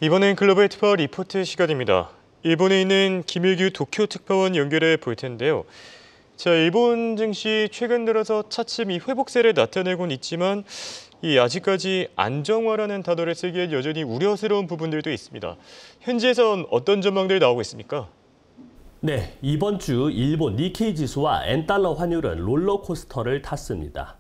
이번엔 글로벌 특파 리포트 시간입니다. 일본에 있는 김일규 도쿄 특파원 연결해 볼 텐데요. 자, 일본 증시 최근 들어서 차츰 이 회복세를 나타내곤 있지만 아직까지 안정화라는 단어를 쓰기엔 여전히 우려스러운 부분들도 있습니다. 현지에선 어떤 전망들이 나오고 있습니까? 네, 이번 주 일본 니케이 지수와 엔달러 환율은 롤러코스터를 탔습니다.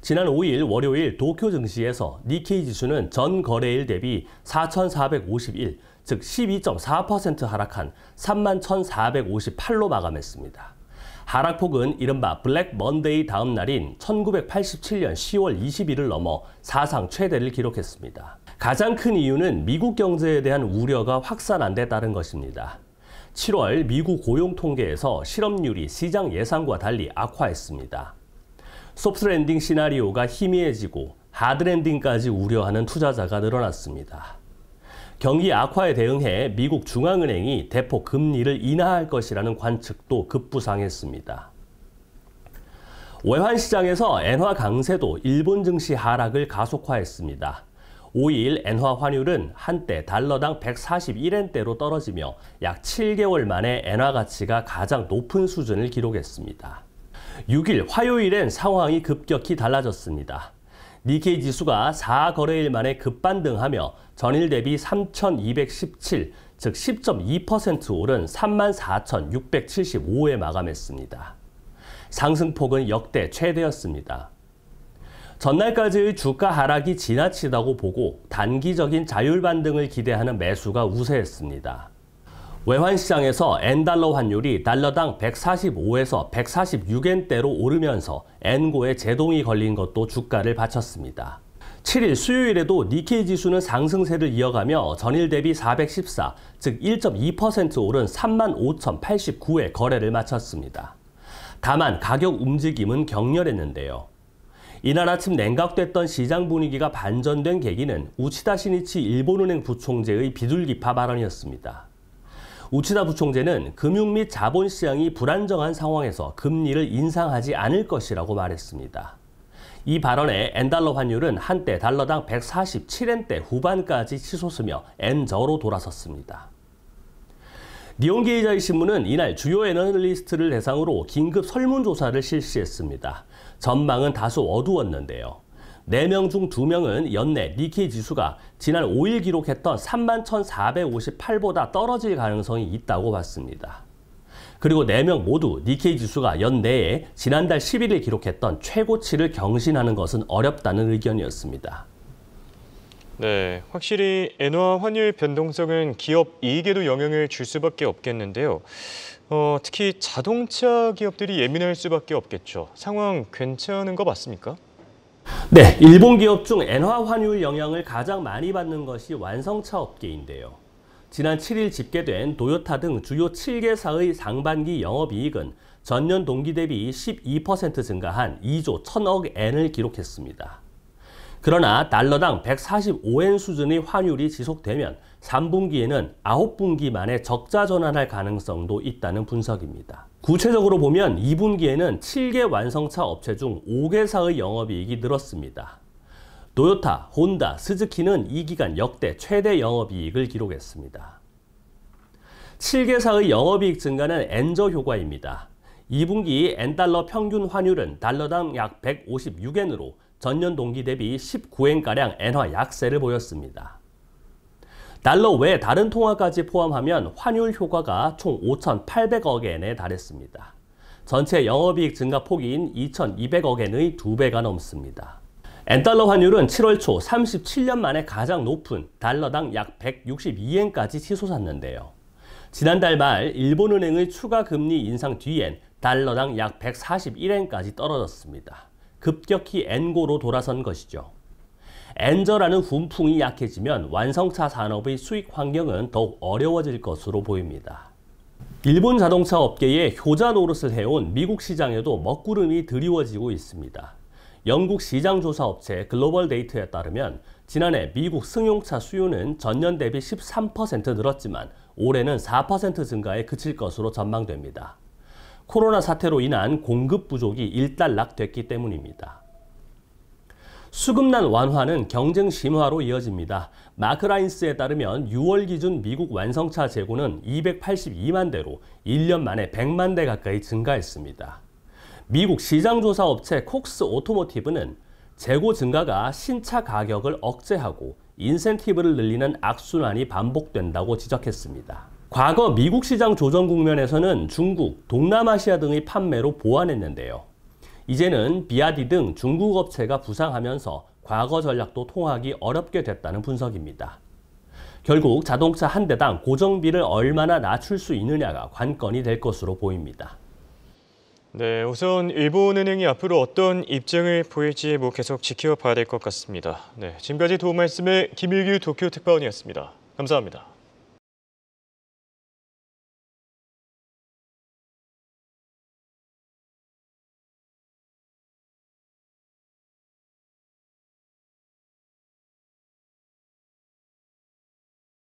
지난 5일 월요일 도쿄 증시에서 니케이 지수는 전 거래일 대비 4,451, 즉 12.4% 하락한 31,458로 마감했습니다. 하락폭은 이른바 블랙 먼데이 다음 날인 1987년 10월 20일을 넘어 사상 최대를 기록했습니다. 가장 큰 이유는 미국 경제에 대한 우려가 확산한 데 따른 것입니다. 7월 미국 고용 통계에서 실업률이 시장 예상과 달리 악화했습니다. 소프트 랜딩 시나리오가 희미해지고 하드 랜딩까지 우려하는 투자자가 늘어났습니다. 경기 악화에 대응해 미국 중앙은행이 대폭 금리를 인하할 것이라는 관측도 급부상했습니다. 외환 시장에서 엔화 강세도 일본 증시 하락을 가속화했습니다. 5일 엔화 환율은 한때 달러당 141엔대로 떨어지며 약 7개월 만에 엔화 가치가 가장 높은 수준을 기록했습니다. 6일 화요일엔 상황이 급격히 달라졌습니다. 니케이 지수가 4거래일 만에 급반등하며 전일 대비 3,217, 즉 10.2% 오른 34,675에 마감했습니다. 상승폭은 역대 최대였습니다. 전날까지의 주가 하락이 지나치다고 보고 단기적인 자율 반등을 기대하는 매수가 우세했습니다. 외환시장에서 엔달러 환율이 달러당 145에서 146엔대로 오르면서 엔고에 제동이 걸린 것도 주가를 받쳤습니다. 7일 수요일에도 니케이 지수는 상승세를 이어가며 전일 대비 414, 즉 1.2% 오른 35,089에 거래를 마쳤습니다. 다만 가격 움직임은 격렬했는데요. 이날 아침 냉각됐던 시장 분위기가 반전된 계기는 우치다 시니치 일본은행 부총재의 비둘기파 발언이었습니다. 우치다 부총재는 금융 및 자본시장이 불안정한 상황에서 금리를 인상하지 않을 것이라고 말했습니다. 이 발언에 엔달러 환율은 한때 달러당 147엔대 후반까지 치솟으며 엔저로 돌아섰습니다. 니혼게이자이 신문은 이날 주요 애널리스트를 대상으로 긴급 설문조사를 실시했습니다. 전망은 다소 어두웠는데요. 4명 중 2명은 연내 니케이 지수가 지난 5일 기록했던 31,458보다 떨어질 가능성이 있다고 봤습니다. 그리고 4명 모두 니케이 지수가 연내에 지난달 11일 기록했던 최고치를 경신하는 것은 어렵다는 의견이었습니다. 네, 확실히 엔화 환율 변동성은 기업 이익에도 영향을 줄 수밖에 없겠는데요. 특히 자동차 기업들이 예민할 수밖에 없겠죠. 상황 괜찮은 거 맞습니까? 네, 일본 기업 중 엔화 환율 영향을 가장 많이 받는 것이 완성차 업계인데요. 지난 7일 집계된 도요타 등 주요 7개사의 상반기 영업이익은 전년 동기 대비 12% 증가한 2조 1,000억 엔을 기록했습니다. 그러나 달러당 145엔 수준의 환율이 지속되면 3분기에는 9분기 만에 적자 전환할 가능성도 있다는 분석입니다. 구체적으로 보면 2분기에는 7개 완성차 업체 중 5개사의 영업이익이 늘었습니다. 도요타, 혼다, 스즈키는 이 기간 역대 최대 영업이익을 기록했습니다. 7개사의 영업이익 증가는 엔저 효과입니다. 2분기 엔달러 평균 환율은 달러당 약 156엔으로 전년 동기 대비 19엔가량 엔화 약세를 보였습니다. 달러 외 다른 통화까지 포함하면 환율 효과가 총 5,800억 엔에 달했습니다. 전체 영업이익 증가 폭인 2,200억 엔의 2배가 넘습니다. 엔달러 환율은 7월 초 37년 만에 가장 높은 달러당 약 162엔까지 치솟았는데요. 지난달 말 일본은행의 추가 금리 인상 뒤엔 달러당 약 141엔까지 떨어졌습니다. 급격히 엔고로 돌아선 것이죠. 엔저라는 훈풍이 약해지면 완성차 산업의 수익 환경은 더욱 어려워질 것으로 보입니다. 일본 자동차 업계에 효자 노릇을 해온 미국 시장에도 먹구름이 드리워지고 있습니다. 영국 시장조사 업체 글로벌 데이터에 따르면 지난해 미국 승용차 수요는 전년 대비 13% 늘었지만 올해는 4% 증가에 그칠 것으로 전망됩니다. 코로나 사태로 인한 공급 부족이 일단락됐기 때문입니다. 수급난 완화는 경쟁 심화로 이어집니다. 마크라인스에 따르면 6월 기준 미국 완성차 재고는 282만 대로 1년 만에 100만 대 가까이 증가했습니다. 미국 시장조사 업체 콕스 오토모티브는 재고 증가가 신차 가격을 억제하고 인센티브를 늘리는 악순환이 반복된다고 지적했습니다. 과거 미국 시장 조정 국면에서는 중국, 동남아시아 등의 판매로 보완했는데요. 이제는 비아디 등 중국 업체가 부상하면서 과거 전략도 통하기 어렵게 됐다는 분석입니다. 결국 자동차 한 대당 고정비를 얼마나 낮출 수 있느냐가 관건이 될 것으로 보입니다. 네, 우선 일본은행이 앞으로 어떤 입장을 보일지 계속 지켜봐야 될 것 같습니다. 네, 지금까지 도움 말씀의 김일규 도쿄 특파원이었습니다. 감사합니다.